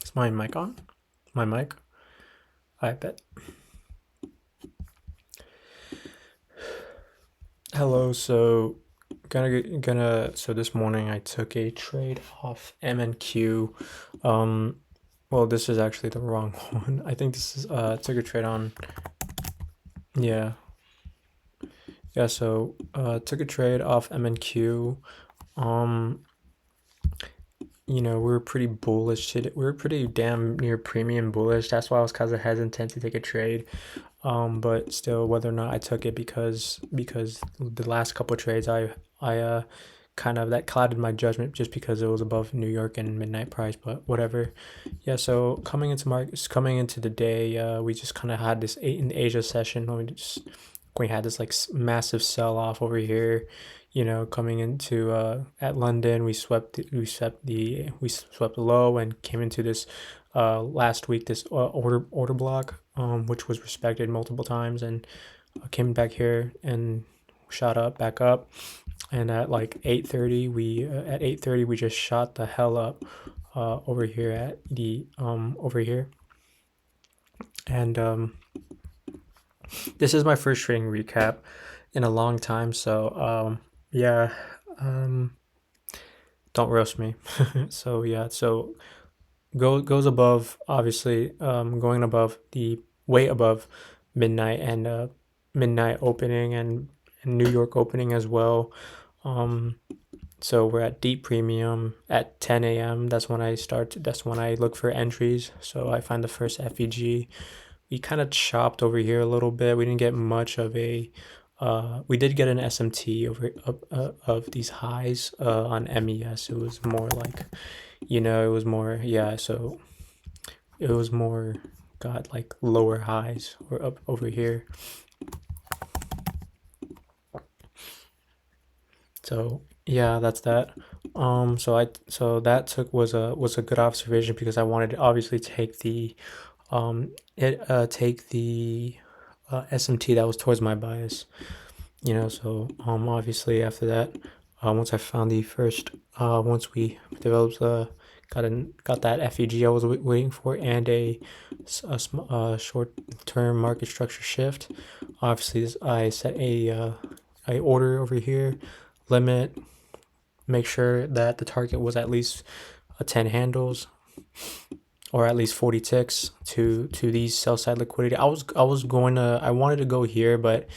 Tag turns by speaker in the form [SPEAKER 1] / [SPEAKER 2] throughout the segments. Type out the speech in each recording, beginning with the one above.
[SPEAKER 1] Is my mic on? My mic? I bet. Hello. So this morning I took a trade off MNQ. Um, well, this is actually the wrong one. I think this is took a trade on. Yeah, yeah. So took a trade off MNQ. Um, we were pretty bullish today. We were pretty damn near premium bullish. That's why I was kind of hesitant to take a trade. But still, whether or not I took it because the last couple of trades I kind of that clouded my judgment just because it was above New York and midnight price. But whatever. Yeah. So coming into the day, we just kind of had this in Asia session when we had this like massive sell off over here. Coming into at London, we swept low and came into this last week this order block, which was respected multiple times, and came back here and shot up back up. And at like 8:30, we just shot the hell up over here at the over here. And this is my first trading recap in a long time, so yeah, um, don't roast me. So yeah, so goes above, obviously, going above the way above midnight and midnight opening and New York opening as well. Um, so we're at deep premium at 10 a.m. That's when I look for entries. So I find the first FEG. We kind of chopped over here a little bit. We didn't get much of a. We did get an SMT of these highs on MES. It was more like, it was more, yeah. So it was more got like lower highs or up over here. So yeah, that's that. So that took was a good observation because I wanted to obviously take the SMT that was towards my bias. So obviously after that, once I found the first once we developed got that FEG I was waiting for, and a short term market structure shift. Obviously, I set a order over here, limit, make sure that the target was at least 10 handles or at least 40 ticks to these sell side liquidity. I wanted to go here, but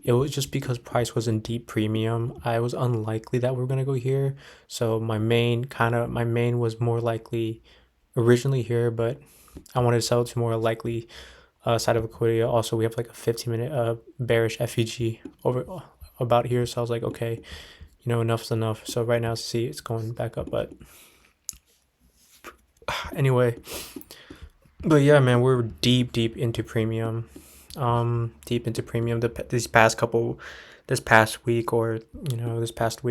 [SPEAKER 1] it was just because price was in deep premium. I was unlikely that we are gonna go here. So my main was more likely originally here, but I wanted to sell to more likely side of liquidity. Also, we have like a 15-minute bearish FEG over about here. So I was like, okay, enough's enough. So right now, see, it's going back up, but anyway. But yeah, man, we're deep into premium. Deep into premium. This past week, or this past.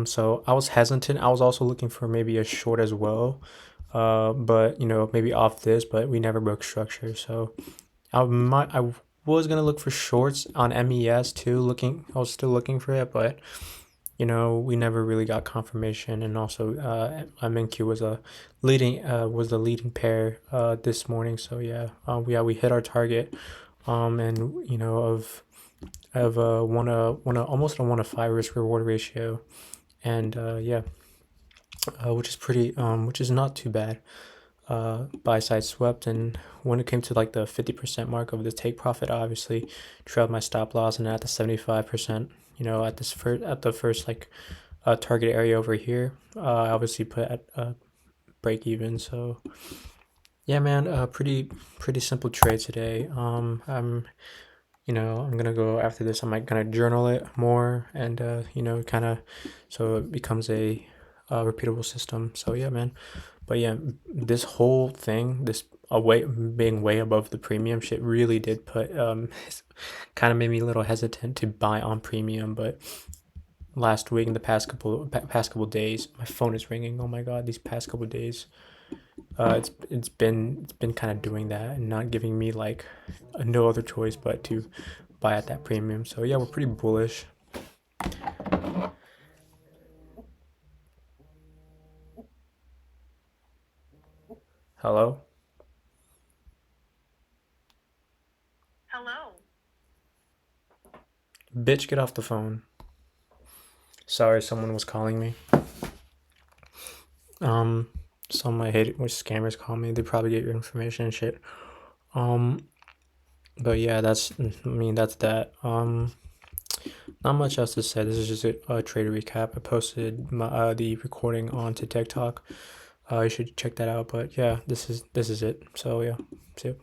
[SPEAKER 1] So I was hesitant. I was also looking for maybe a short as well. But maybe off this, but we never broke structure. So I was gonna look for shorts on MES too. I was still looking for it, but we never really got confirmation. And also, MNQ was the leading pair this morning. So we hit our target, and of almost a 1 to 5 risk reward ratio, and which is not too bad. Buy side swept, and when it came to like the 50% mark of the take profit, I obviously trailed my stop loss, and at the 75%, at the first like target area over here, I obviously put at break even. So yeah, man, pretty simple trade today. I'm gonna go after this. I'm like gonna journal it more, and kind of, so it becomes a repeatable system. So yeah, man. But yeah, this whole thing, this away being way above the premium shit, really did put kind of made me a little hesitant to buy on premium. But last week and the past couple days, my phone is ringing. Oh my god, these past couple days, it's been kind of doing that and not giving me like no other choice but to buy at that premium. So yeah, we're pretty bullish. Hello?
[SPEAKER 2] Hello.
[SPEAKER 1] Bitch, get off the phone. Sorry, someone was calling me. Um, some I hate it when scammers call me. They probably get your information and shit. Um, but yeah, that's that. Not much else to say. This is just a trade recap. I posted the recording onto TikTok. You should check that out. But yeah, this is it. So yeah, see you.